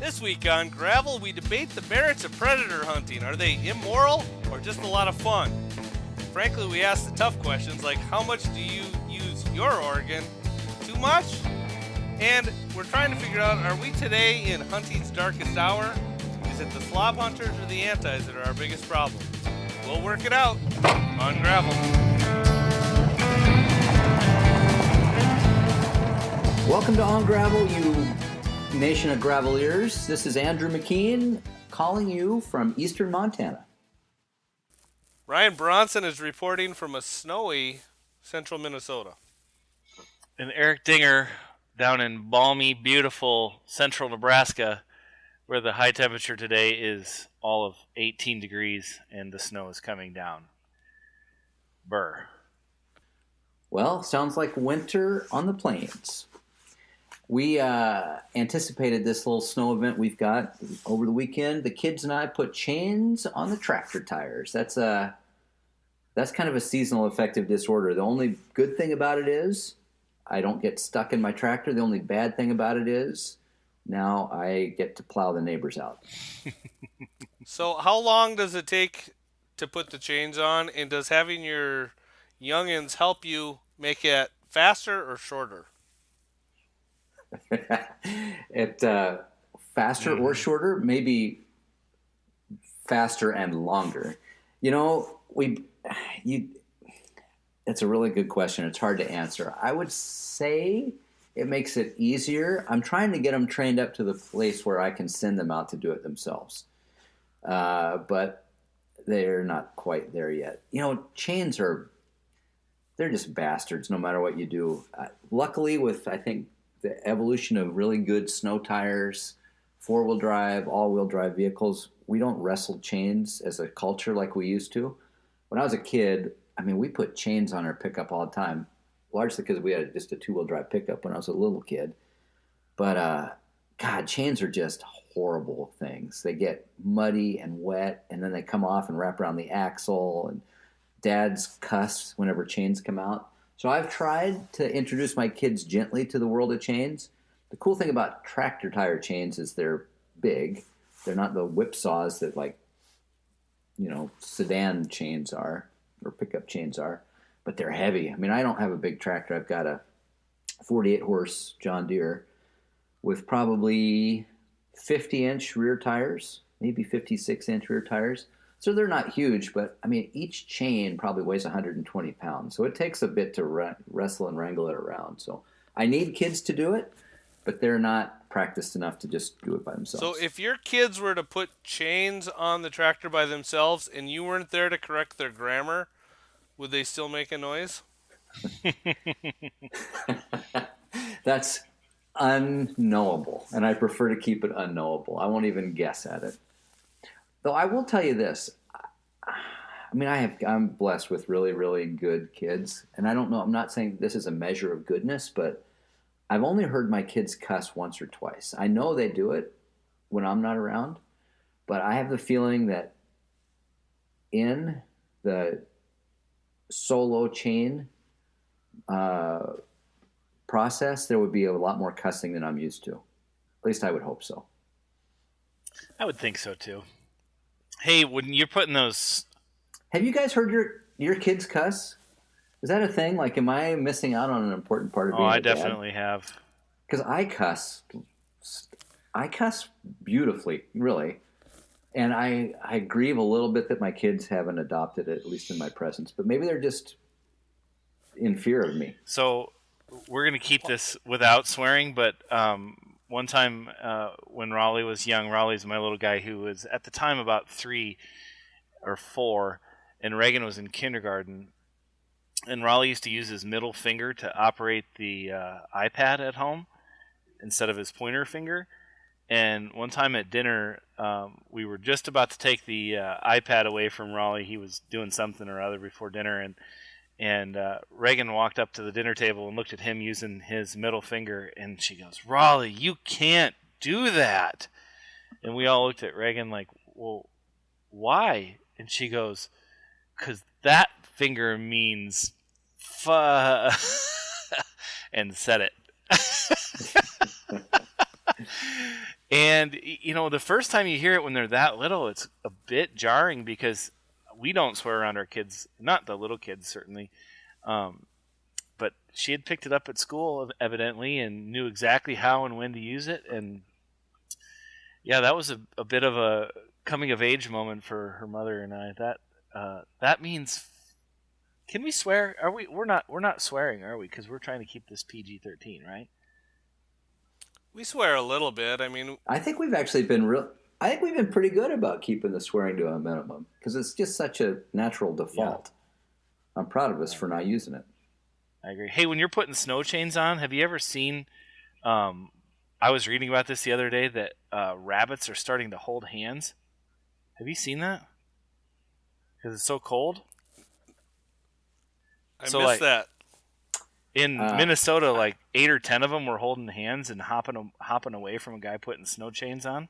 This week on Gravel, we debate the merits of predator hunting. Are they immoral or just a lot of fun? Frankly, we ask the tough questions like how much do you use your organ? Too much? And we're trying to figure out, are we today in hunting's darkest hour? Is it the slob hunters or the antis that are our biggest problem? We'll work it out on Gravel. Welcome to On Gravel, you nation of graveliers. This is Andrew McKean calling you from eastern Montana. Ryan Bronson is reporting from a snowy central Minnesota. And Eric Dinger down in balmy, beautiful central Nebraska, where the high temperature today is all of 18 degrees and the snow is coming down. Burr. Well, sounds like winter on the plains. We anticipated this little snow event we've got over the weekend. The kids and I put chains on the tractor tires. That's kind of a seasonal affective disorder. The only good thing about it is I don't get stuck in my tractor. The only bad thing about it is now I get to plow the neighbors out. So how long does it take to put the chains on, and does having your youngins help you make it faster or shorter? Faster or shorter, maybe faster and longer. It's a really good question. It's hard to answer. I would say it makes it easier. I'm trying to get them trained up to the place where I can send them out to do it themselves. But they're not quite there yet. Chains they're just bastards no matter what you do. Luckily, with, I think, the evolution of really good snow tires, four-wheel drive, all-wheel drive vehicles, we don't wrestle chains as a culture like we used to. When I was a kid, we put chains on our pickup all the time, largely because we had just a two-wheel drive pickup when I was a little kid. But, chains are just horrible things. They get muddy and wet, and then they come off and wrap around the axle, and dads cuss whenever chains come out. So I've tried to introduce my kids gently to the world of chains. The cool thing about tractor tire chains is they're big. They're not the whipsaws that sedan chains are or pickup chains are, but they're heavy. I don't have a big tractor. I've got a 48 horse John Deere with probably 50-inch rear tires, maybe 56-inch rear tires. So they're not huge, but each chain probably weighs 120 pounds. So it takes a bit to wrestle and wrangle it around. So I need kids to do it, but they're not practiced enough to just do it by themselves. So if your kids were to put chains on the tractor by themselves and you weren't there to correct their grammar, would they still make a noise? That's unknowable, and I prefer to keep it unknowable. I won't even guess at it. Though I will tell you this, I'm blessed with really, really good kids, and I don't know, I'm not saying this is a measure of goodness, but I've only heard my kids cuss once or twice. I know they do it when I'm not around, but I have the feeling that in the solo chain process, there would be a lot more cussing than I'm used to. At least I would hope so. I would think so too. Hey, when you're putting those... Have you guys heard your kids cuss? Is that a thing? Am I missing out on an important part of being a dad? I definitely have. Because I cuss. I cuss beautifully, really. And I grieve a little bit that my kids haven't adopted it, at least in my presence. But maybe they're just in fear of me. So we're going to keep this without swearing, but... one time when Raleigh was young, Raleigh's my little guy who was at the time about 3 or 4, and Reagan was in kindergarten. And Raleigh used to use his middle finger to operate the iPad at home instead of his pointer finger. And one time at dinner, we were just about to take the iPad away from Raleigh. He was doing something or other before dinner, and Reagan walked up to the dinner table and looked at him using his middle finger, and she goes, "Raleigh, you can't do that." And we all looked at Reagan like, "Well, why?" And she goes, "'Cause that finger means and said it. And the first time you hear it when they're that little, it's a bit jarring because we don't swear around our kids, not the little kids certainly. But she had picked it up at school evidently and knew exactly how and when to use it. And yeah, that was a bit of a coming of age moment for her mother and I. That means, can we swear? Are we? We're not swearing, are we? Because we're trying to keep this PG-13, right? We swear a little bit. I mean, I think we've actually been I think we've been pretty good about keeping the swearing to a minimum because it's just such a natural default. Yeah. I'm proud of us for not using it. I agree. Hey, when you're putting snow chains on, have you ever seen? I was reading about this the other day that rabbits are starting to hold hands. Have you seen that? Because it's so cold. I missed that. In Minnesota, like 8 or 10 of them were holding hands and hopping away from a guy putting snow chains on.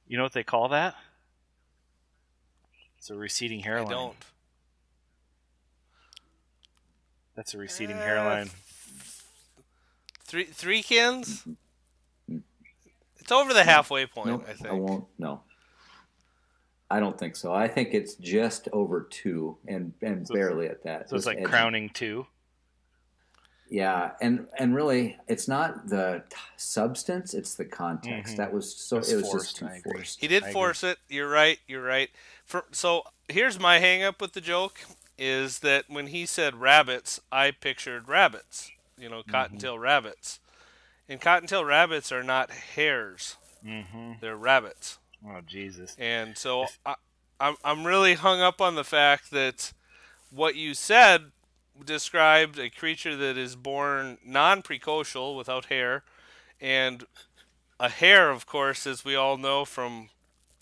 You know what they call that? It's a receding hairline. I don't. That's a receding hairline. Three kins? It's over the halfway point, nope, I think. I won't. No. I don't think so. I think it's just over 2 and so barely at that. So it's like edging. Crowning 2? Yeah, and really, it's not the substance; it's the context. That was so. It was just too forced. He did force it. You're right. So here's my hang-up with the joke: is that when he said rabbits, I pictured rabbits. Cottontail rabbits, and cottontail rabbits are not hares. They're rabbits. Oh Jesus! And so I'm really hung up on the fact that what you said described a creature that is born non-precocial without hair, and a hare, of course, as we all know from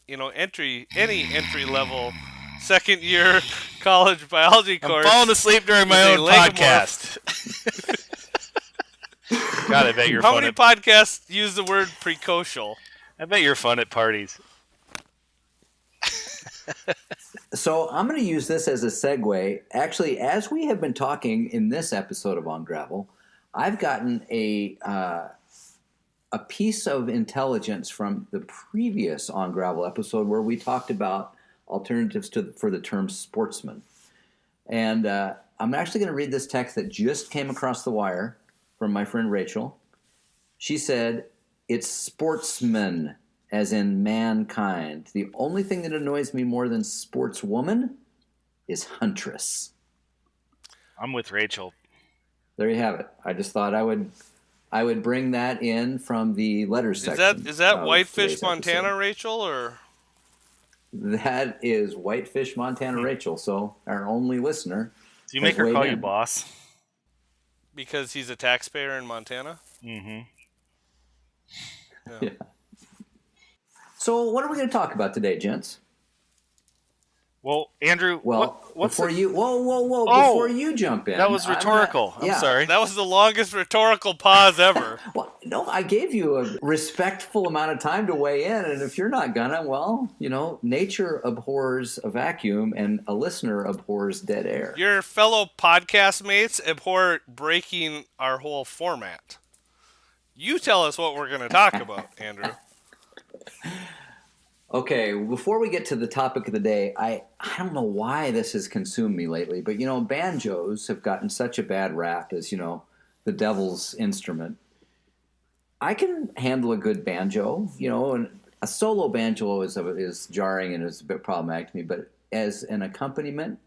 any entry level second year college biology course. I'm falling asleep during my own podcast. God, I bet you're How fun. many podcasts use the word precocial? I bet you're fun at parties. So I'm going to use this as a segue. Actually, as we have been talking in this episode of On Gravel, I've gotten a piece of intelligence from the previous On Gravel episode where we talked about alternatives for the term sportsman. And I'm actually going to read this text that just came across the wire from my friend Rachel. She said, "It's sportsman, as in mankind. The only thing that annoys me more than sportswoman is huntress." I'm with Rachel. There you have it. I just thought I would bring that in from the letters section. Is that Whitefish, Montana, Rachel, or? That is Whitefish, Montana, Rachel. So our only listener. Do you make her call you boss? Because he's a taxpayer in Montana? Mm-hmm. Yeah. So what are we going to talk about today, gents? Well, Andrew, before you jump in. That was rhetorical. I'm sorry. That was the longest rhetorical pause ever. Well, no, I gave you a respectful amount of time to weigh in, and if you're not gonna, nature abhors a vacuum and a listener abhors dead air. Your fellow podcast mates abhor breaking our whole format. You tell us what we're going to talk about, Andrew. Okay, before we get to the topic of the day, I don't know why this has consumed me lately, but banjos have gotten such a bad rap as, the devil's instrument. I can handle a good banjo, and a solo banjo is jarring and is a bit problematic to me, but as an accompaniment,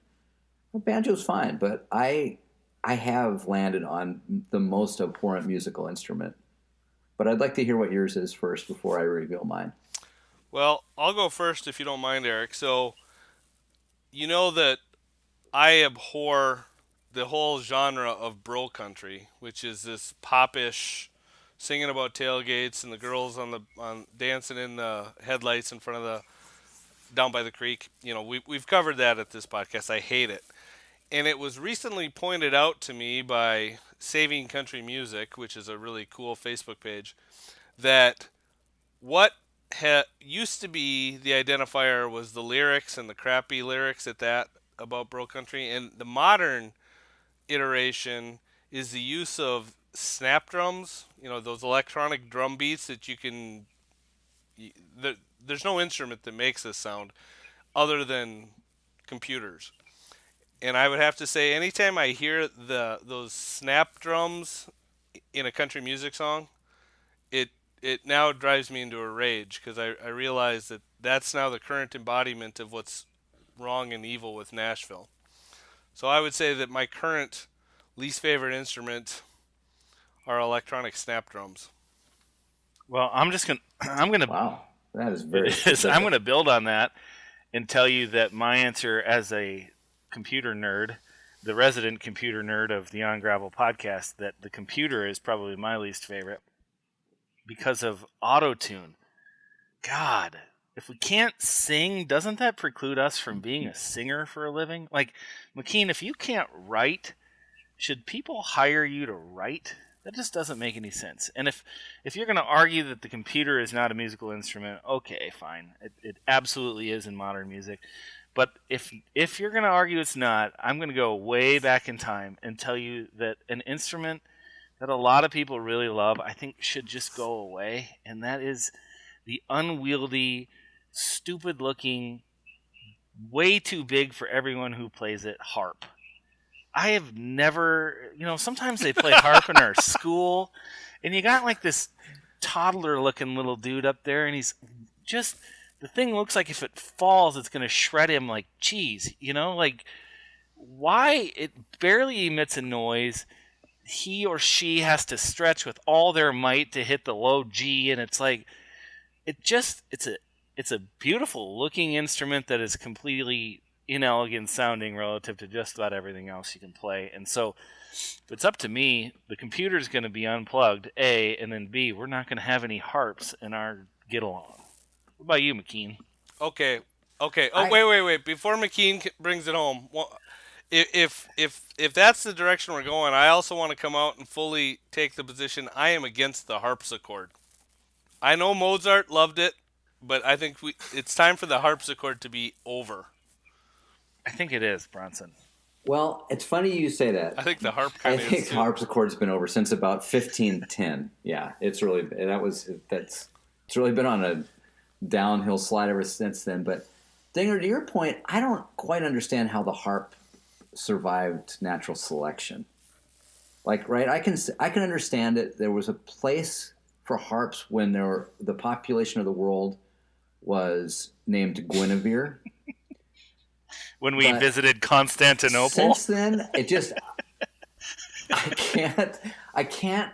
a banjo's fine, but I have landed on the most abhorrent musical instrument. But I'd like to hear what yours is first before I reveal mine. Well, I'll go first if you don't mind, Eric. So, you know that I abhor the whole genre of bro country, which is this popish singing about tailgates and the girls on dancing in the headlights in front of down by the creek. We've covered that at this podcast. I hate it. And it was recently pointed out to me by Saving Country Music, which is a really cool Facebook page, that what used to be the identifier was the lyrics and the crappy lyrics about bro country, and the modern iteration is the use of snap drums, those electronic drum beats that you can. There's no instrument that makes this sound other than computers. And I would have to say, anytime I hear those snap drums in a country music song, it it now drives me into a rage because I realize that that's now the current embodiment of what's wrong and evil with Nashville. So I would say that my current least favorite instrument are electronic snap drums. Well, I'm gonna Wow, that is very it is, I'm specific. gonna build on that and tell you that my answer as a computer nerd, the resident computer nerd of the On Gravel podcast, that the computer is probably my least favorite because of auto tune. God, if we can't sing, doesn't that preclude us from being a singer for a living? Like, McKean, if you can't write, should people hire you to write? That just doesn't make any sense. And if you're going to argue that the computer is not a musical instrument, okay, fine. It absolutely is in modern music. But if you're going to argue it's not, I'm going to go way back in time and tell you that an instrument that a lot of people really love, I think should just go away, and that is the unwieldy, stupid-looking, way too big for everyone who plays it harp. I have never, sometimes they play harp in our school, and you got like this toddler-looking little dude up there, and he's just, the thing looks like if it falls, it's going to shred him like cheese, like, why? It barely emits a noise. He or she has to stretch with all their might to hit the low G, and it's like, it's a beautiful looking instrument that is completely inelegant sounding relative to just about everything else you can play. And so if it's up to me, the computer's going to be unplugged, A, and then B, we're not going to have any harps in our get along. What about you, McKean? Okay. Oh, wait. Before McKean brings it home, if that's the direction we're going, I also want to come out and fully take the position I am against the harpsichord. I know Mozart loved it, but I think it's time for the harpsichord to be over. I think it is, Bronson. Well, it's funny you say that. I think the harp I kind of think is too. harpsichord's been over since about 1510. Yeah, it's really been on a downhill slide ever since then. But Dinger, to your point, I don't quite understand how the harp survived natural selection. Like, right? I can understand it. There was a place for harps when the population of the world was named Guinevere. When we visited Constantinople. Since then, it just I can't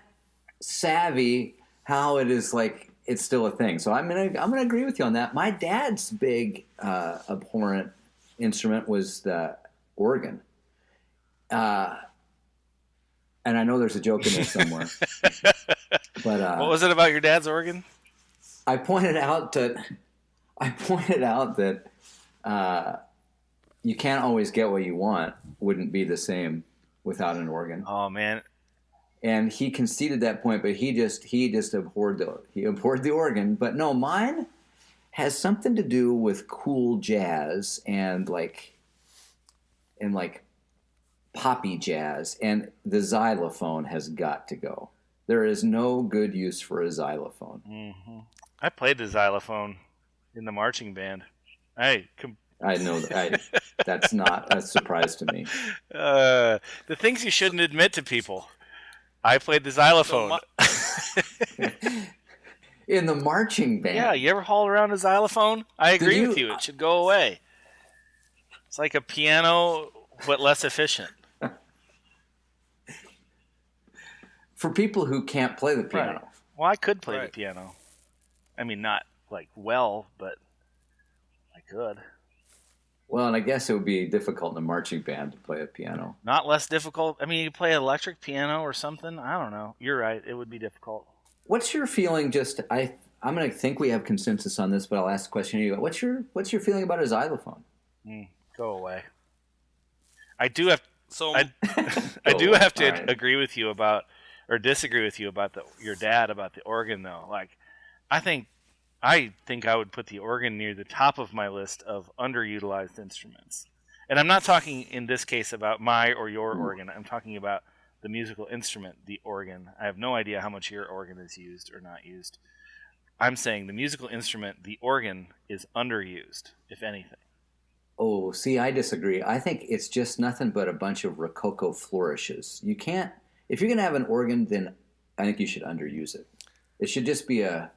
savvy how it is like it's still a thing. So I'm gonna agree with you on that. My dad's big abhorrent instrument was the organ, and I know there's a joke in there somewhere. But what was it about your dad's organ? I pointed out that you can't always get what you want. Wouldn't be the same without an organ. Oh man! And he conceded that point, but he just abhorred the organ. But no, mine has something to do with cool jazz and like poppy jazz, and the xylophone has got to go. There is no good use for a xylophone. Mm-hmm. I played the xylophone in the marching band. I know that's not a surprise to me. The things you shouldn't admit to people. I played the xylophone. In the marching band? Yeah, you ever haul around a xylophone? I agree with you. It should go away. It's like a piano, but less efficient. For people who can't play the piano. Right. Well, I could play the piano. I mean, not like well, but I could. Well, and I guess it would be difficult in a marching band to play a piano. Not less difficult. I mean, you play an electric piano or something. I don't know. You're right. It would be difficult. What's your feeling? I'm going to think we have consensus on this, but I'll ask the question to you. What's your feeling about a xylophone? Go away. I do have. So I do have to agree with you about, or disagree with you about your dad about the organ, though. Like, I think I would put the organ near the top of my list of underutilized instruments. And I'm not talking in this case about my or your organ. I'm talking about the musical instrument, the organ. I have no idea how much your organ is used or not used. I'm saying the musical instrument, the organ, is underused, if anything. Oh, see, I disagree. I think it's just nothing but a bunch of Rococo flourishes. You can't, if you're going to have an organ, then I think you should underuse it. It should just be a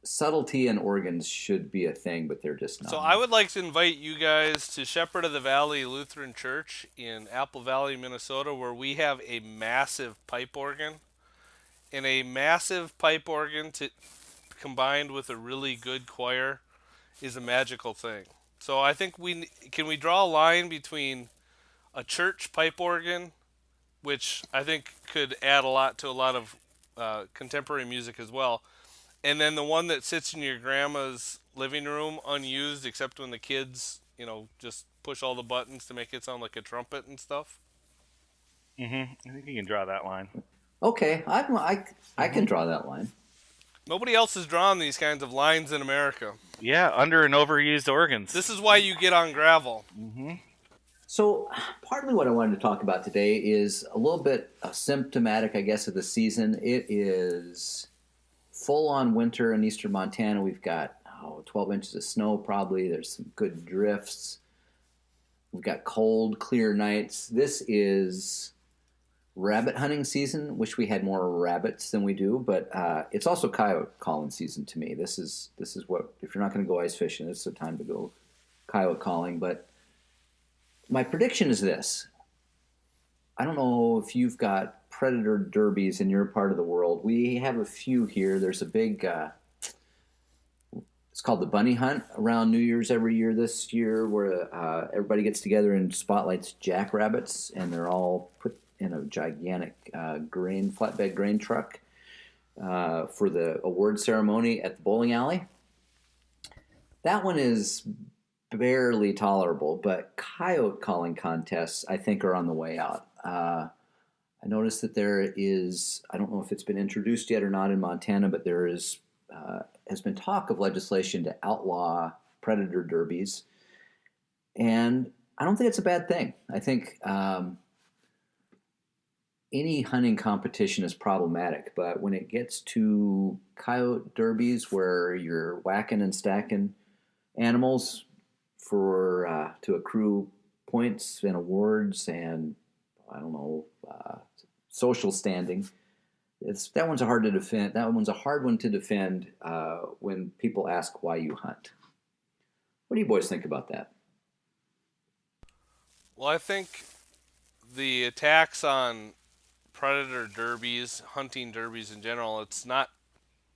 subtlety, and organs should be a thing, but they're just not. So I would like to invite you guys to Shepherd of the Valley Lutheran Church in Apple Valley, Minnesota, where we have a massive pipe organ. And a massive pipe organ combined with a really good choir is a magical thing. So I think can we draw a line between a church pipe organ, which I think could add a lot to a lot of contemporary music as well, and then the one that sits in your grandma's living room unused except when the kids, just push all the buttons to make it sound like a trumpet and stuff. I think you can draw that line. Okay, I can draw that line. Nobody else has drawn these kinds of lines in America. Yeah, under and overused organs. This is why you get on gravel. So partly what I wanted to talk about today is a little bit symptomatic, I guess, of the season. It is full-on winter in eastern Montana. We've got 12 inches of snow probably. There's some good drifts. We've got cold, clear nights. This is rabbit hunting season. Wish we had more rabbits than we do, but it's also coyote calling season to me. This is what, if you're not going to go ice fishing, it's the time to go coyote calling. But my prediction is this. I don't know if you've got predator derbies in your part of the world. We have a few here. There's a big, it's called the bunny hunt around New Year's every year this year, where everybody gets together and spotlights jackrabbits, and they're all put in a gigantic flatbed grain truck for the award ceremony at the bowling alley. That one is barely tolerable, but coyote calling contests, I think, are on the way out. I noticed that there is, I don't know if it's been introduced yet or not in Montana, but there is has been talk of legislation to outlaw predator derbies. And I don't think it's a bad thing. I think any hunting competition is problematic, but when it gets to coyote derbies where you're whacking and stacking animals for to accrue points and awards and social standing, that one's hard to defend. That one's a hard one to defend when people ask why you hunt. What do you boys think about that? Well, I think the attacks on predator derbies, hunting derbies in general, it's not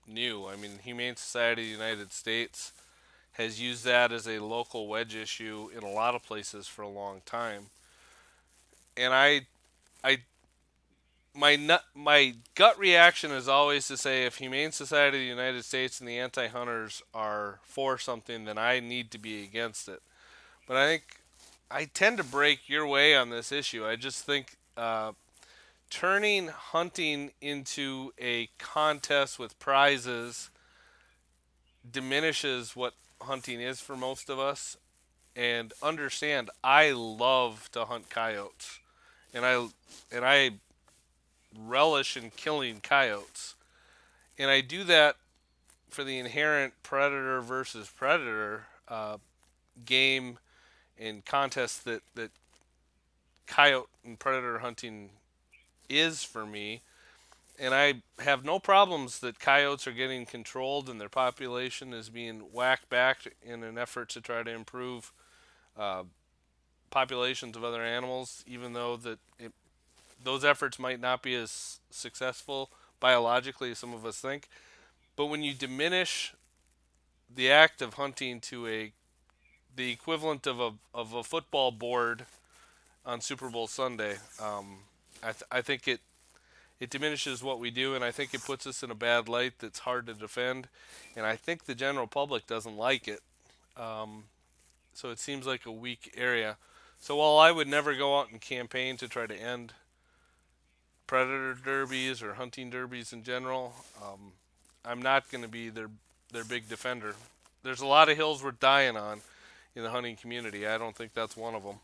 new. I mean, Humane Society of the United States has used that as a local wedge issue in a lot of places for a long time. And my gut reaction is always to say, if Humane Society of the United States and the anti-hunters are for something, then I need to be against it. But I think I tend to break your way on this issue. I just think turning hunting into a contest with prizes diminishes what hunting is for most of us. And understand, I love to hunt coyotes, and I relish in killing coyotes, and I do that for the inherent predator versus predator game and contest that coyote and predator hunting is for me. And I have no problems that coyotes are getting controlled and their population is being whacked back in an effort to try to improve populations of other animals, even though those efforts might not be as successful biologically as some of us think. But when you diminish the act of hunting to the equivalent of a football board on Super Bowl Sunday, I think it diminishes what we do, and I think it puts us in a bad light that's hard to defend, and I think the general public doesn't like it. So it seems like a weak area. So while I would never go out and campaign to try to end predator derbies or hunting derbies in general, I'm not going to be their big defender. There's a lot of hills we're dying on in the hunting community. I don't think that's one of them.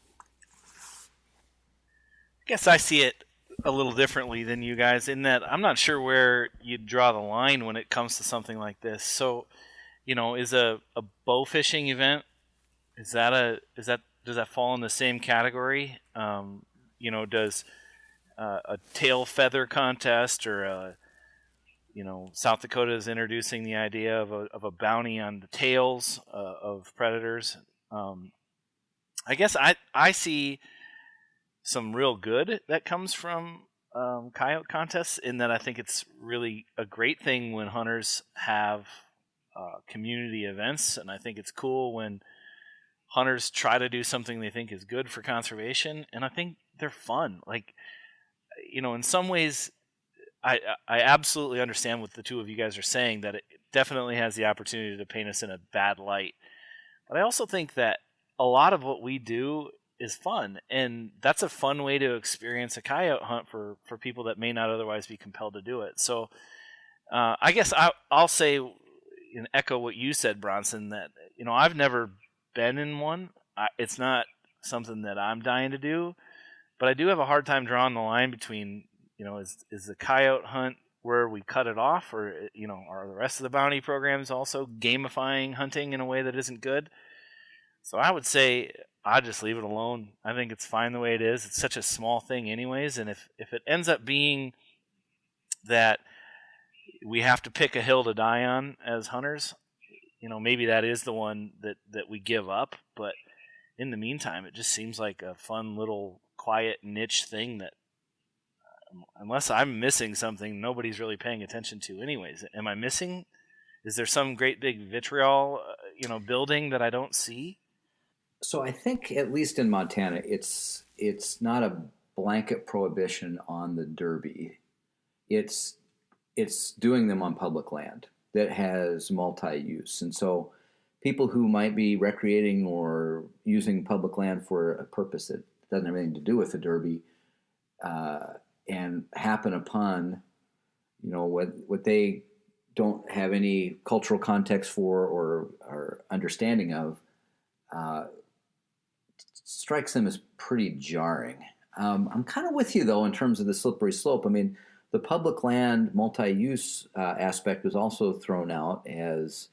guess I see it a little differently than you guys in that I'm not sure where you draw the line when it comes to something like this. So, is a bow fishing event, does that fall in the same category? Does a tail feather contest or South Dakota is introducing the idea of a bounty on the tails of predators. I guess I see some real good that comes from coyote contests, in that I think it's really a great thing when hunters have community events, and I think it's cool when hunters try to do something they think is good for conservation, and I think they're fun. Like, in some ways, I absolutely understand what the two of you guys are saying, that it definitely has the opportunity to paint us in a bad light. But I also think that a lot of what we do is fun, and that's a fun way to experience a coyote hunt for people that may not otherwise be compelled to do it. So I guess I'll say, and echo what you said, Bronson, that I've never been in one. It's not something that I'm dying to do, but I do have a hard time drawing the line between, is the coyote hunt where we cut it off, or are the rest of the bounty programs also gamifying hunting in a way that isn't good? So I would say I just leave it alone. I think it's fine the way it is. It's such a small thing anyways, and if it ends up being that we have to pick a hill to die on as hunters, maybe that is the one that we give up. But in the meantime, it just seems like a fun little quiet niche thing that, unless I'm missing something, nobody's really paying attention to anyways. Am I missing? Is there some great big vitriol, building that I don't see? So I think, at least in Montana, it's not a blanket prohibition on the derby. It's doing them on public land that has multi-use, and so people who might be recreating or using public land for a purpose that doesn't have anything to do with the derby, and happen upon what they don't have any cultural context for or understanding of, strikes them as pretty jarring. I'm kind of with you, though, in terms of the slippery slope. I mean, the public land multi-use aspect was also thrown out as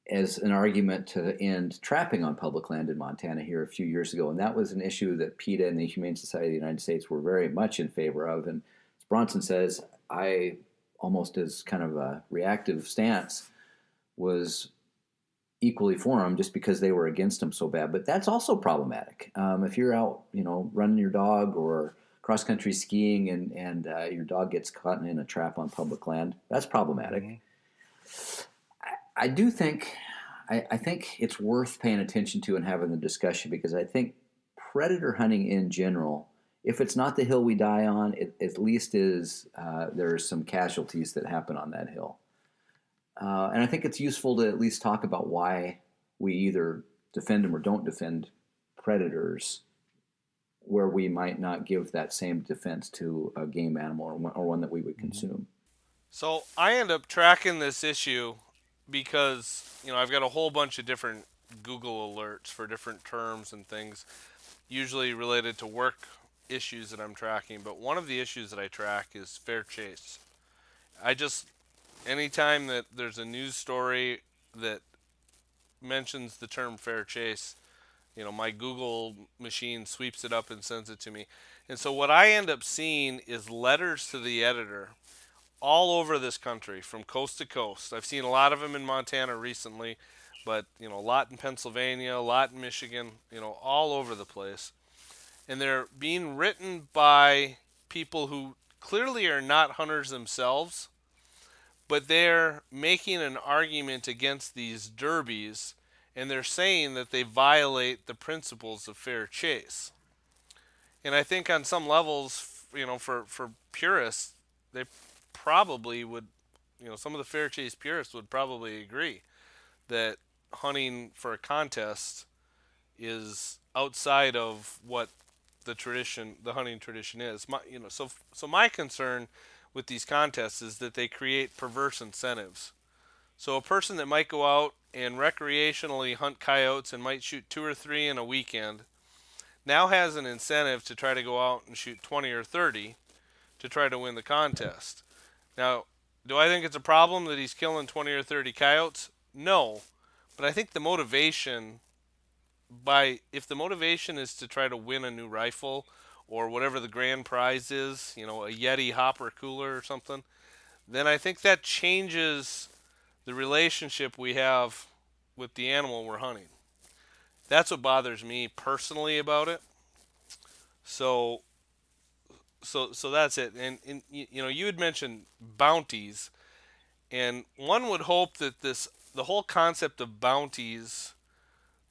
an argument to end trapping on public land in Montana here a few years ago, and that was an issue that PETA and the Humane Society of the United States were very much in favor of. And as Bronson says, I, almost as kind of a reactive stance, was equally for them just because they were against them so bad. But that's also problematic. If you're out, running your dog or cross-country skiing and your dog gets caught in a trap on public land, that's problematic. Mm-hmm. I do think, I think it's worth paying attention to and having the discussion, because I think predator hunting in general, if it's not the hill we die on, it at least is, there are some casualties that happen on that hill. And I think it's useful to at least talk about why we either defend them or don't defend predators, where we might not give that same defense to a game animal or one that we would consume. So I end up tracking this issue because, I've got a whole bunch of different Google alerts for different terms and things, usually related to work issues that I'm tracking. But one of the issues that I track is fair chase. Anytime that there's a news story that mentions the term fair chase, my Google machine sweeps it up and sends it to me. And so what I end up seeing is letters to the editor all over this country, from coast to coast. I've seen a lot of them in Montana recently, but a lot in Pennsylvania, a lot in Michigan, all over the place. And they're being written by people who clearly are not hunters themselves, but they're making an argument against these derbies, and they're saying that they violate the principles of fair chase. And I think on some levels, for purists, they probably would, some of the fair chase purists would probably agree that hunting for a contest is outside of what the hunting tradition is. So my concern with these contests is that they create perverse incentives. So a person that might go out and recreationally hunt coyotes and might shoot 2 or 3 in a weekend now has an incentive to try to go out and shoot 20 or 30 to try to win the contest. Now, do I think it's a problem that he's killing 20 or 30 coyotes? No. But I think the motivation if the motivation is to try to win a new rifle or whatever the grand prize is, a Yeti hopper cooler or something, then I think that changes the relationship we have with the animal we're hunting. That's what bothers me personally about it. So so that's it. And you had mentioned bounties, and one would hope that the whole concept of bounties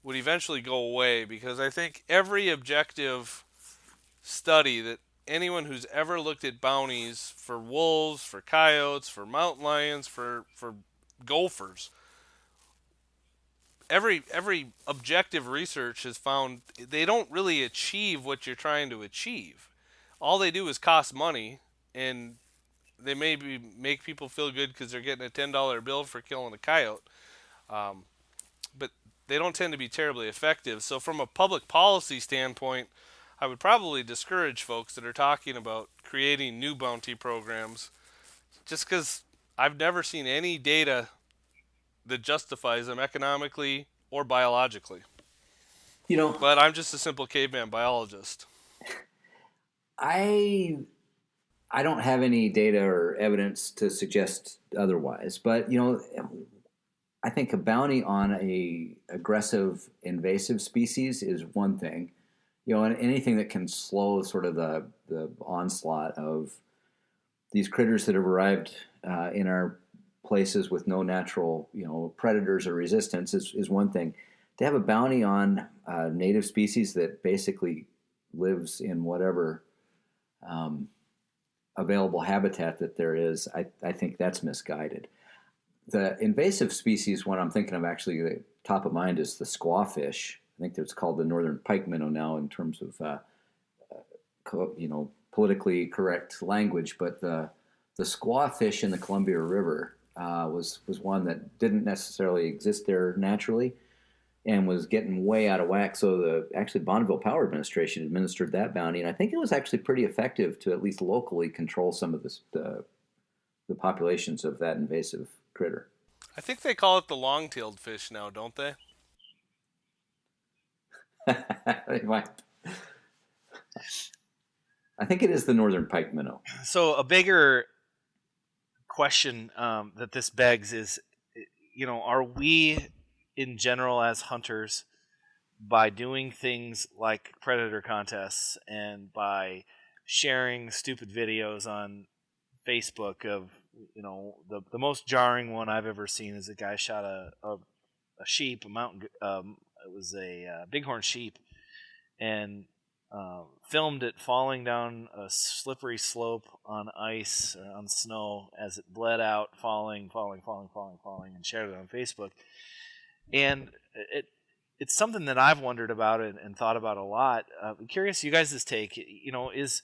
would eventually go away, because I think every objective study that anyone who's ever looked at bounties for wolves, for coyotes, for mountain lions, for gophers, every objective research has found they don't really achieve what you're trying to achieve. All they do is cost money, and they maybe make people feel good because they're getting a $10 bill for killing a coyote. Um, but they don't tend to be terribly effective. So from a public policy standpoint, I would probably discourage folks that are talking about creating new bounty programs, just because I've never seen any data that justifies them economically or biologically. You know, But I'm just a simple caveman biologist. I I don't have any data or evidence to suggest otherwise, but I think a bounty on a aggressive invasive species is one thing. And anything that can slow sort of the onslaught of these critters that have arrived in our places with no natural predators or resistance is one thing. To have a bounty on a native species that basically lives in whatever available habitat that there is, I think that's misguided. The invasive species one I'm thinking of, actually the top of mind, is the squawfish. I think it's called the northern pike minnow now in terms of politically correct language, but the squawfish in the Columbia River was one that didn't necessarily exist there naturally and was getting way out of whack. So the Bonneville Power Administration administered that bounty, and I think it was actually pretty effective to at least locally control some of the populations of that invasive critter. I think they call it the long-tailed fish now, don't they? They might. I think it is the northern pike minnow. So a bigger question that this begs is, are we in general as hunters, by doing things like predator contests and by sharing stupid videos on Facebook of, the most jarring one I've ever seen is a guy shot a sheep, a mountain, it was a bighorn sheep, and filmed it falling down a slippery slope on ice or on snow as it bled out, falling, and shared it on Facebook. And it's something that I've wondered about and thought about a lot. I'm curious you guys' take. Is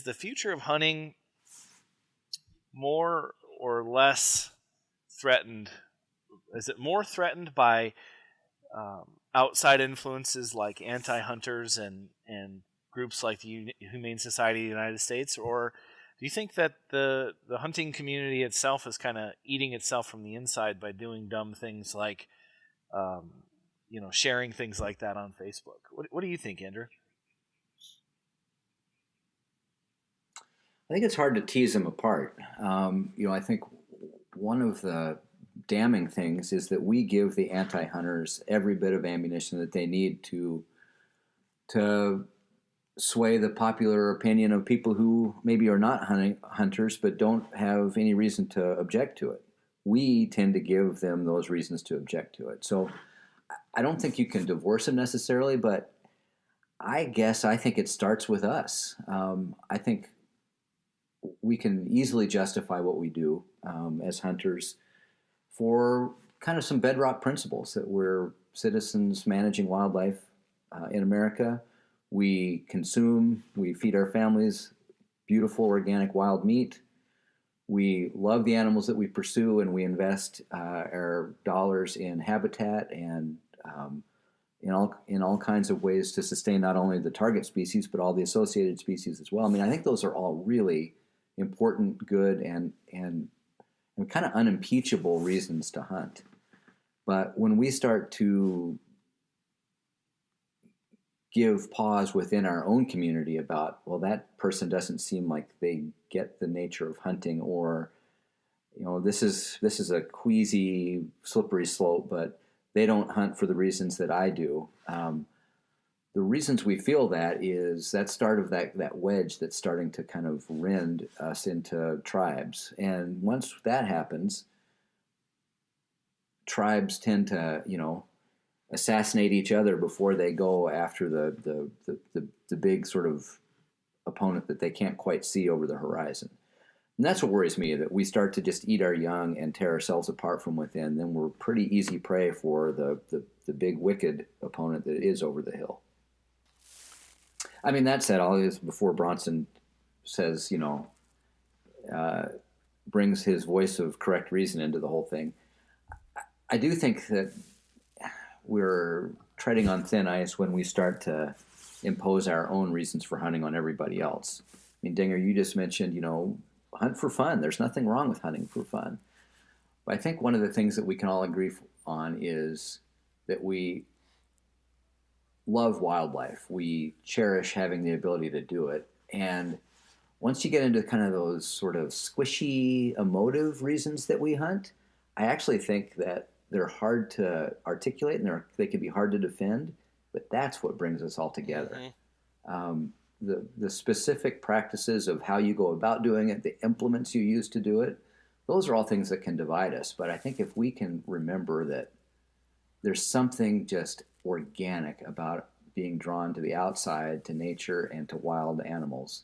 the future of hunting more or less threatened? Is it more threatened by outside influences like anti-hunters and groups like the Humane Society of the United States, or do you think that the hunting community itself is kind of eating itself from the inside by doing dumb things like sharing things like that on Facebook? What do you think, Andrew? I think it's hard to tease them apart. I think one of the damning things is that we give the anti-hunters every bit of ammunition that they need to sway the popular opinion of people who maybe are not hunters but don't have any reason to object to it. We tend to give them those reasons to object to it. So I don't think you can divorce them necessarily, but I think it starts with us. I think we can easily justify what we do as hunters for kind of some bedrock principles that we're citizens managing wildlife in America. We consume, we feed our families beautiful organic wild meat. We love the animals that we pursue, and we invest our dollars in habitat and in all kinds of ways to sustain not only the target species but all the associated species as well. I mean, I think those are all really important, good, and kind of unimpeachable reasons to hunt. But when we start to give pause within our own community about, well, that person doesn't seem like they get the nature of hunting, or this is a queasy, slippery slope, but they don't hunt for the reasons that I do. The reasons we feel that is that start of that wedge that's starting to kind of rend us into tribes. And once that happens, tribes tend to, assassinate each other before they go after the big sort of opponent that they can't quite see over the horizon. And that's what worries me, that we start to just eat our young and tear ourselves apart from within. Then we're pretty easy prey for the big wicked opponent that is over the hill. I mean, that said, before Bronson says, brings his voice of correct reason into the whole thing, I do think that we're treading on thin ice when we start to impose our own reasons for hunting on everybody else. I mean, Dinger, you just mentioned, hunt for fun. There's nothing wrong with hunting for fun. But I think one of the things that we can all agree on is that we love wildlife. We cherish having the ability to do it. And once you get into kind of those sort of squishy, emotive reasons that we hunt, I actually think that they're hard to articulate and they can be hard to defend, but that's what brings us all together. Mm-hmm. The specific practices of how you go about doing it, the implements you use to do it, those are all things that can divide us. But I think if we can remember that there's something just organic about being drawn to the outside, to nature, and to wild animals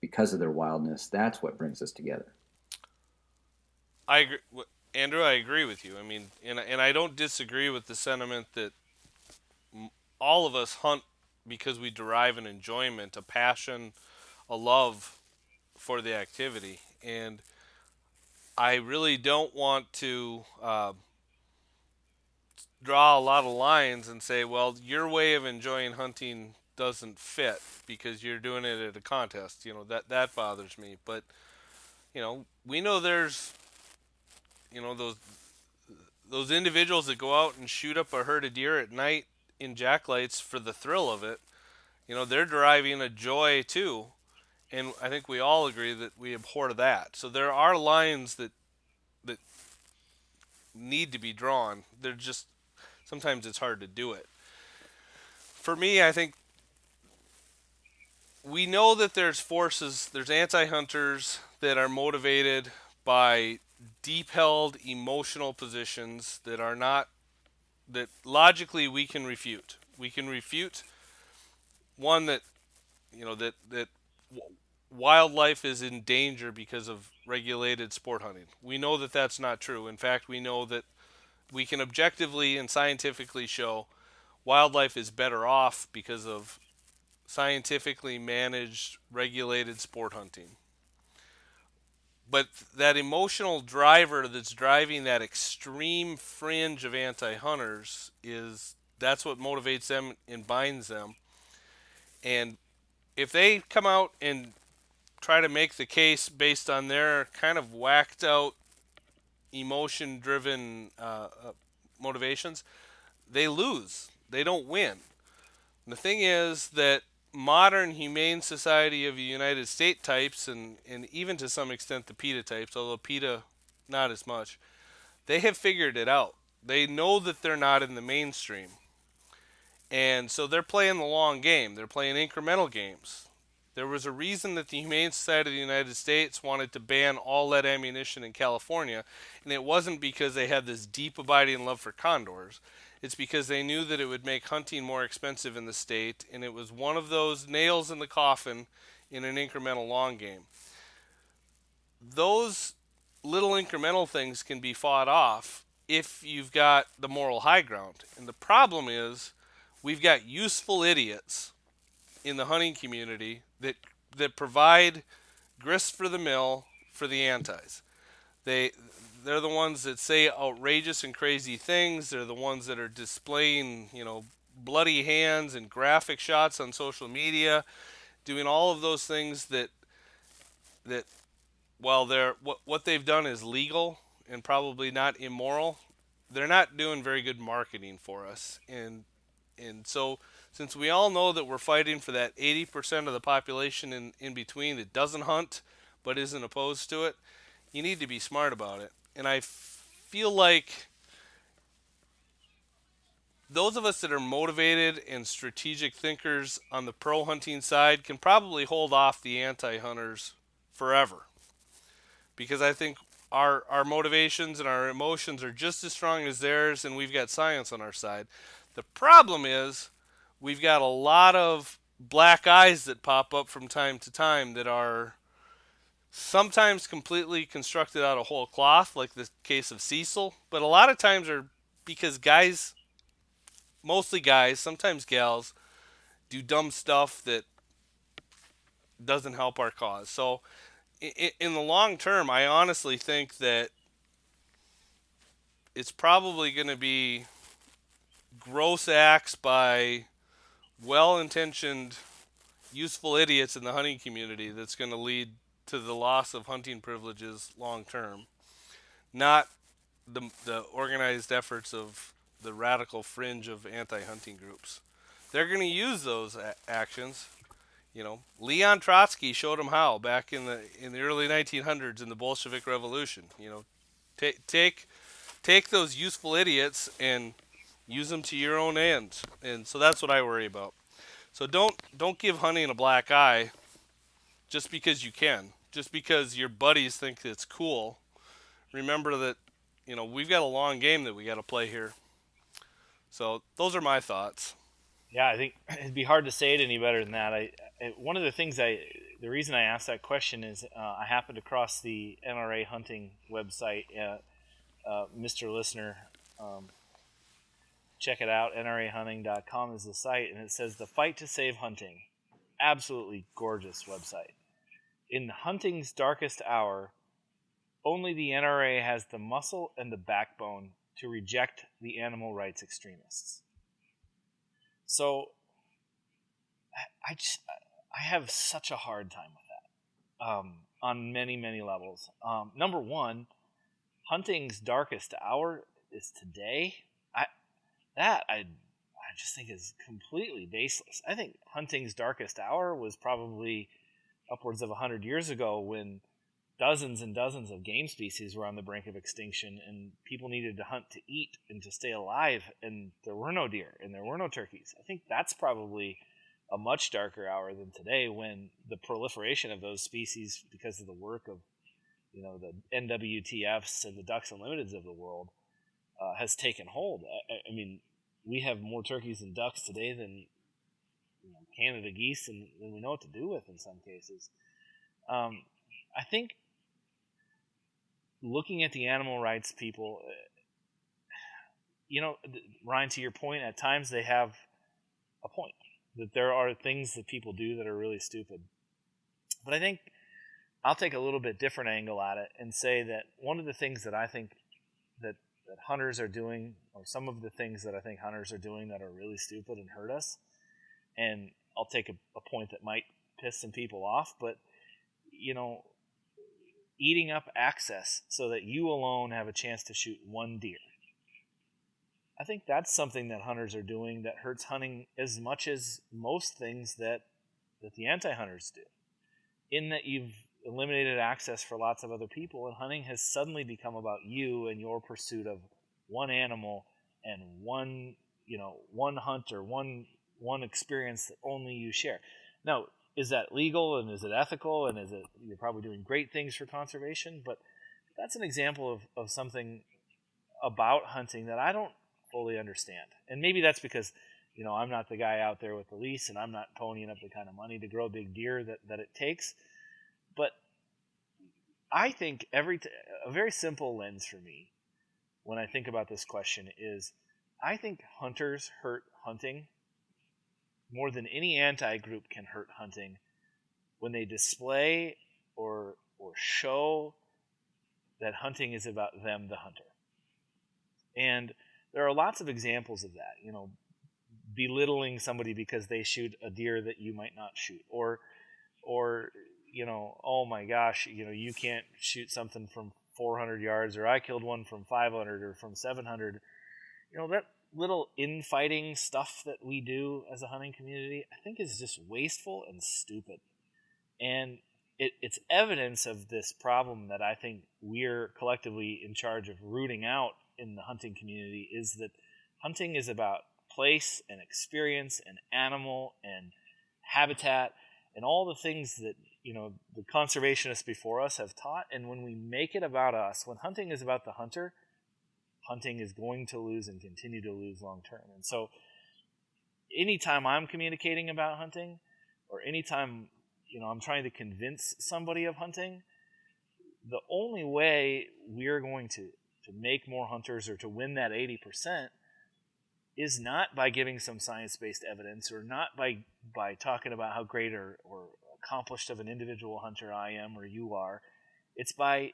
because of their wildness, that's what brings us together. I agree. Andrew, I agree with you. I mean, and I don't disagree with the sentiment that all of us hunt because we derive an enjoyment, a passion, a love for the activity. And I really don't want to draw a lot of lines and say, well, your way of enjoying hunting doesn't fit because you're doing it at a contest. That bothers me. But, we know there's those individuals that go out and shoot up a herd of deer at night in jacklights for the thrill of it. They're deriving a joy too, and I think we all agree that we abhor that. So there are lines that need to be drawn. They're just sometimes it's hard to do it. For me, I think we know that there's anti-hunters that are motivated by deep-held emotional positions that logically we can refute. We can refute one that wildlife is in danger because of regulated sport hunting. We know that that's not true. In fact, we know that we can objectively and scientifically show wildlife is better off because of scientifically managed regulated sport hunting. But that emotional driver that's driving that extreme fringe of anti-hunters that's what motivates them and binds them. And if they come out and try to make the case based on their kind of whacked out emotion-driven motivations, they lose. They don't win. And the thing is that modern humane society of the United States types, and even to some extent the PETA types, although PETA not as much, they have figured it out. They know that they're not in the mainstream. And so they're playing the long game. They're playing incremental games. There was a reason that the Humane Society of the United States wanted to ban all lead ammunition in California, and it wasn't because they had this deep abiding love for condors. It's because they knew that it would make hunting more expensive in the state, and it was one of those nails in the coffin in an incremental long game. Those little incremental things can be fought off if you've got the moral high ground. And the problem is we've got useful idiots in the hunting community that provide grist for the mill for the antis. They're the ones that say outrageous and crazy things. They're the ones that are displaying, bloody hands and graphic shots on social media, doing all of those things that while what they've done is legal and probably not immoral, they're not doing very good marketing for us. And so since we all know that we're fighting for that 80% of the population in between that doesn't hunt but isn't opposed to it, you need to be smart about it. And I feel like those of us that are motivated and strategic thinkers on the pro hunting side can probably hold off the anti hunters forever, because I think our motivations and our emotions are just as strong as theirs, and we've got science on our side. The problem is we've got a lot of black eyes that pop up from time to time that are sometimes completely constructed out of whole cloth, like the case of Cecil, but a lot of times are because guys, mostly guys, sometimes gals, do dumb stuff that doesn't help our cause. So, in the long term, I honestly think that it's probably going to be gross acts by well intentioned, useful idiots in the hunting community that's going to lead to the loss of hunting privileges long term, not the organized efforts of the radical fringe of anti hunting groups. They're going to use those actions. You know, Leon Trotsky showed them how back in the early 1900s in the Bolshevik Revolution. You know, take those useful idiots and use them to your own ends. And so that's what I worry about. So don't give hunting a black eye just because you can, just because your buddies think it's cool. Remember that, you know, we've got a long game that we got to play here. So those are my thoughts. Yeah, I think it'd be hard to say it any better than that. One of the things the reason I asked that question is I happened across the NRA hunting website. Mr. Listener, check it out. NRAhunting.com is the site, and it says the fight to save hunting. Absolutely gorgeous website. In hunting's darkest hour, only the NRA has the muscle and the backbone to reject the animal rights extremists. So I have such a hard time with that on many, many levels. Number one, hunting's darkest hour is today. I just think is completely baseless. I think hunting's darkest hour was probably upwards of 100 years ago, when dozens and dozens of game species were on the brink of extinction, and people needed to hunt to eat and to stay alive, and there were no deer and there were no turkeys. I think that's probably a much darker hour than today, when the proliferation of those species, because of the work of, you know, the NWTFs and the Ducks Unlimiteds of the world, has taken hold. I mean, we have more turkeys and ducks today than, you know, Canada geese, and we know what to do with in some cases. I think looking at the animal rights people, you know, Ryan, to your point, at times they have a point, that there are things that people do that are really stupid. But I think I'll take a little bit different angle at it and say that one of the things that I think that hunters are doing, or some of the things that I think hunters are doing that are really stupid and hurt us, and I'll take a point that might piss some people off, but, you know, eating up access so that you alone have a chance to shoot one deer. I think that's something that hunters are doing that hurts hunting as much as most things that the anti-hunters do, in that you've eliminated access for lots of other people, and hunting has suddenly become about you and your pursuit of one animal and one hunt or one experience that only you share. Now, is that legal, and is it ethical, and you're probably doing great things for conservation? But that's an example of something about hunting that I don't fully understand. And maybe that's because, you know, I'm not the guy out there with the lease, and I'm not ponying up the kind of money to grow big deer that it takes. But I think a very simple lens for me when I think about this question is, I think hunters hurt hunting more than any anti-group can hurt hunting when they display or show that hunting is about them, the hunter. And there are lots of examples of that. You know, belittling somebody because they shoot a deer that you might not shoot, or oh my gosh, you can't shoot something from 400 yards, or I killed one from 500 or from 700. That little infighting stuff that we do as a hunting community, I think is just wasteful and stupid. And it's evidence of this problem that I think we're collectively in charge of rooting out in the hunting community, is that hunting is about place and experience and animal and habitat and all the things that the conservationists before us have taught. And when we make it about us, when hunting is about the hunter, hunting is going to lose and continue to lose long term. And so anytime I'm communicating about hunting, or anytime I'm trying to convince somebody of hunting, the only way we're going to make more hunters or to win that 80% is not by giving some science-based evidence, or not by talking about how great or accomplished of an individual hunter I am or you are. It's by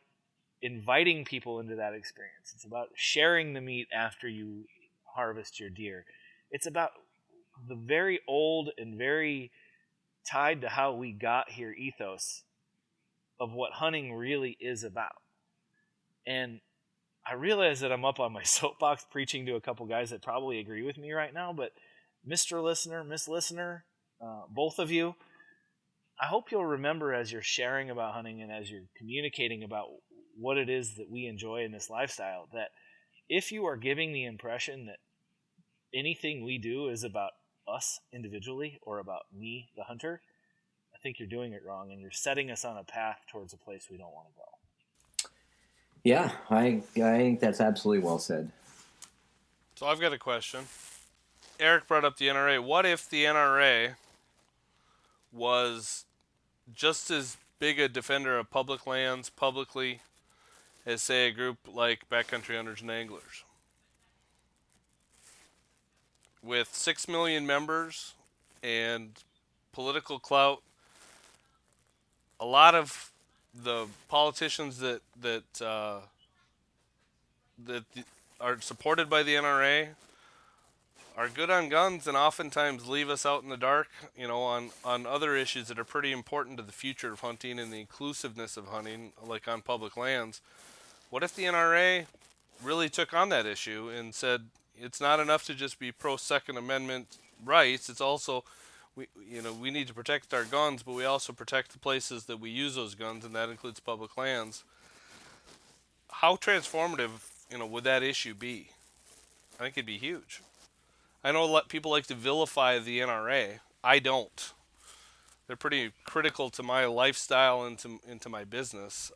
inviting people into that experience. It's about sharing the meat after you harvest your deer. It's about the very old and very tied to how we got here ethos of what hunting really is about. And I realize that I'm up on my soapbox preaching to a couple guys that probably agree with me right now, but Mr. Listener, Miss Listener, both of you, I hope you'll remember, as you're sharing about hunting and as you're communicating about what it is that we enjoy in this lifestyle, that if you are giving the impression that anything we do is about us individually or about me, the hunter, I think you're doing it wrong, and you're setting us on a path towards a place we don't want to go. Yeah, I think that's absolutely well said. So I've got a question. Eric brought up the NRA. What if the NRA was just as big a defender of public lands publicly as, say, a group like Backcountry Hunters and Anglers? With 6 million members and political clout, a lot of the politicians that are supported by the NRA are good on guns and oftentimes leave us out in the dark, on other issues that are pretty important to the future of hunting and the inclusiveness of hunting, like on public lands. What if the NRA really took on that issue and said it's not enough to just be pro Second Amendment rights? It's also, we need to protect our guns, but we also protect the places that we use those guns, and that includes public lands. How transformative, would that issue be? I think it'd be huge. I know a lot of people like to vilify the NRA. I don't. They're pretty critical to my lifestyle and into my business.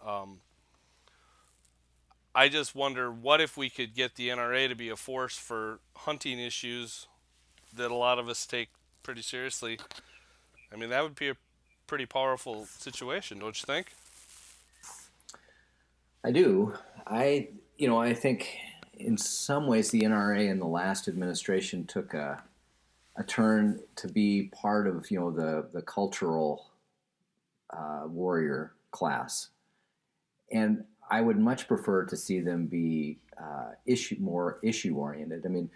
I just wonder, what if we could get the NRA to be a force for hunting issues that a lot of us take pretty seriously? I mean, that would be a pretty powerful situation, don't you think? I do. I think in some ways the NRA in the last administration took a turn to be part of, the cultural warrior class. And I would much prefer to see them be more issue-oriented. I mean,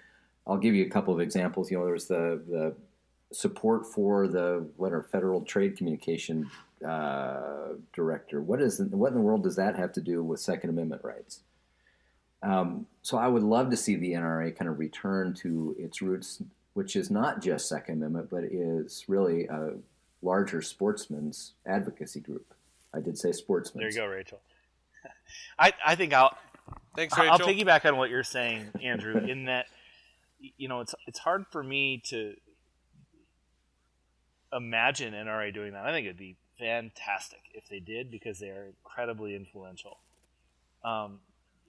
I'll give you a couple of examples. There's the support for the Federal Trade Communication Director. What in the world does that have to do with Second Amendment rights? So I would love to see the NRA kind of return to its roots, which is not just Second Amendment, but is really a larger sportsman's advocacy group. I did say sportsman's. There you go, Rachel. I think Thanks, Rachel. I'll piggyback on what you're saying, Andrew, in that it's hard for me to imagine NRA doing that. I think it'd be fantastic if they did, because they are incredibly influential.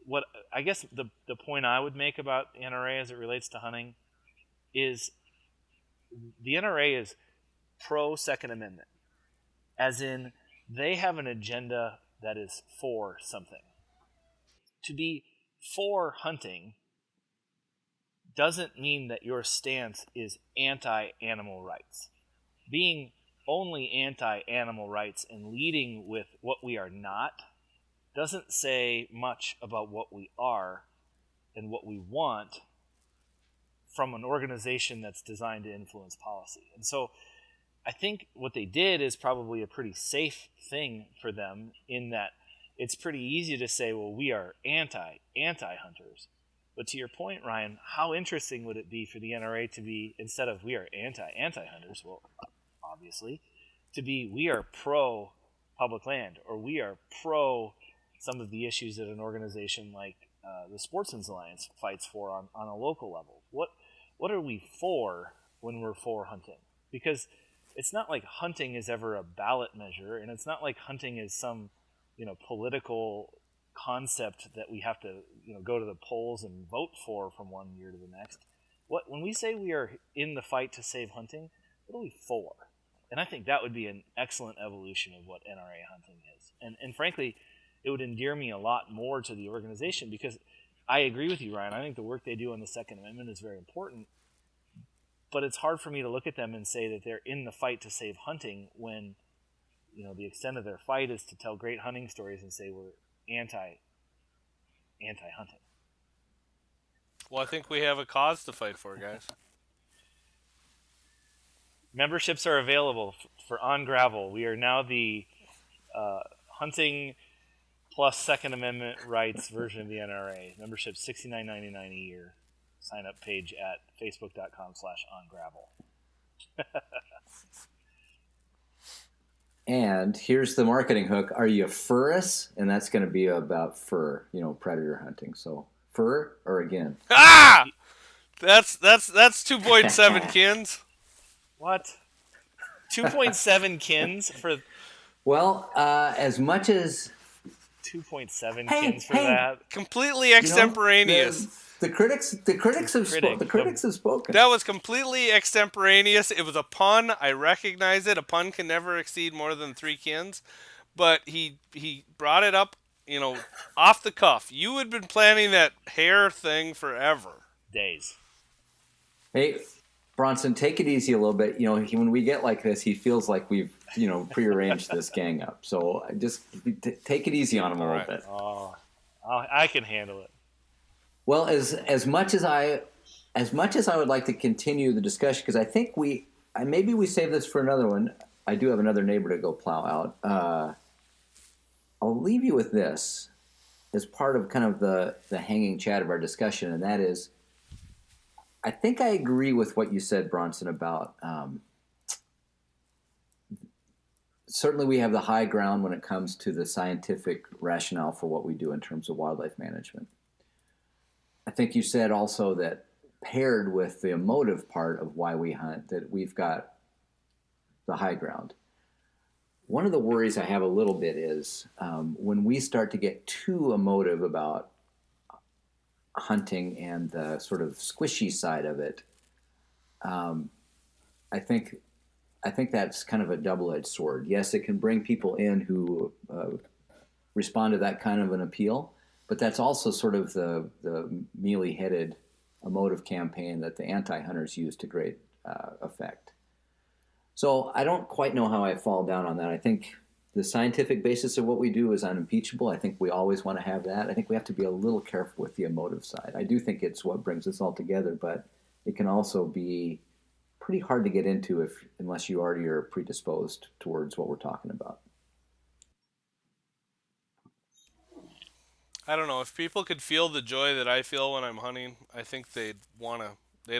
What I guess the point I would make about the NRA as it relates to hunting is the NRA is pro Second Amendment, as in they have an agenda that is for something. To be for hunting doesn't mean that your stance is anti-animal rights. Being only anti-animal rights and leading with what we are not doesn't say much about what we are and what we want from an organization that's designed to influence policy. And so I think what they did is probably a pretty safe thing for them, in that it's pretty easy to say, well, we are anti-hunters. But to your point, Ryan, how interesting would it be for the NRA to be, instead of we are anti-hunters, well, obviously, to be we are pro-public land, or we are pro some of the issues that an organization like the Sportsman's Alliance fights for on a local level. What are we for when we're for hunting? Because it's not like hunting is ever a ballot measure, and it's not like hunting is some political concept that we have to go to the polls and vote for from one year to the next. When we say we are in the fight to save hunting, what are we for? And I think that would be an excellent evolution of what NRA hunting is. And frankly, it would endear me a lot more to the organization, because I agree with you, Ryan. I think the work they do on the Second Amendment is very important, but it's hard for me to look at them and say that they're in the fight to save hunting when the extent of their fight is to tell great hunting stories and say we're anti-hunting. Well, I think we have a cause to fight for, guys. Memberships are available for On Gravel. We are now the hunting plus Second Amendment rights version of the NRA. Membership $69.99 a year. Sign up page at facebook.com/ongravel. And here's the marketing hook. Are you furrous? And that's going to be about fur, predator hunting. So fur or again? Ah! That's 2.7 kins. What? 2.7 kins for... Well, as much as... 2.7 kins for that? Completely extemporaneous. The critics have spoken. That was completely extemporaneous. It was a pun. I recognize it. A pun can never exceed more than 3 kins. But he brought it up, off the cuff. You had been planning that hair thing forever. Days. Hey, Bronson, take it easy a little bit. When we get like this, he feels like we've, prearranged this gang up. So just take it easy on him a little bit. Oh, I can handle it. Well, as much as I would like to continue the discussion, because I think maybe we save this for another one. I do have another neighbor to go plow out. I'll leave you with this as part of kind of the hanging chat of our discussion, and that is, I think I agree with what you said, Bronson, about certainly we have the high ground when it comes to the scientific rationale for what we do in terms of wildlife management. I think you said also that paired with the emotive part of why we hunt, that we've got the high ground. One of the worries I have a little bit is when we start to get too emotive about hunting and the sort of squishy side of it, I think that's kind of a double-edged sword. Yes, it can bring people in who respond to that kind of an appeal, but that's also sort of the mealy-headed emotive campaign that the anti-hunters use to great effect. So I don't quite know how I fall down on that. I think the scientific basis of what we do is unimpeachable. I think we always want to have that. I think we have to be a little careful with the emotive side. I do think it's what brings us all together, but it can also be pretty hard to get into unless you already are predisposed towards what we're talking about. I don't know, if people could feel the joy that I feel when I'm hunting, I think they'd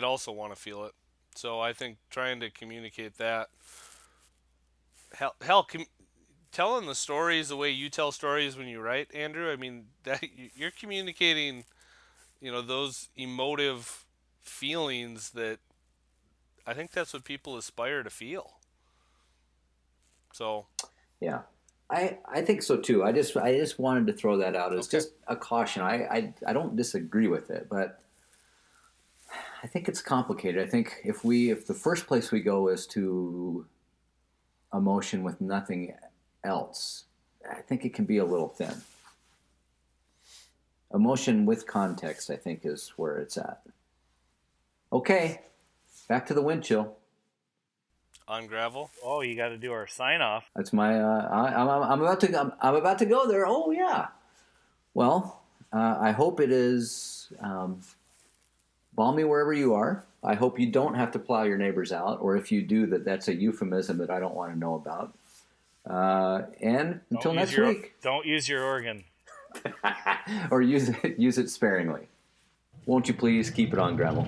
also want to feel it. So I think trying to communicate that, telling the stories the way you tell stories when you write, Andrew, I mean, that you're communicating, those emotive feelings that I think that's what people aspire to feel. So yeah. I think so too. I just wanted to throw that out as just a caution. I don't disagree with it, but I think it's complicated. I think if the first place we go is to emotion with nothing else, I think it can be a little thin. Emotion with context, I think, is where it's at. Okay, back to the wind chill. On gravel. Oh, you got to do our sign off. That's my. I'm about to go there. Oh yeah. Well, I hope it is Ball me wherever you are. I hope you don't have to plow your neighbors out, or if you do, that's a euphemism that I don't want to know about. And until next week. Don't use your organ. Or use it sparingly. Won't you please keep it on gravel?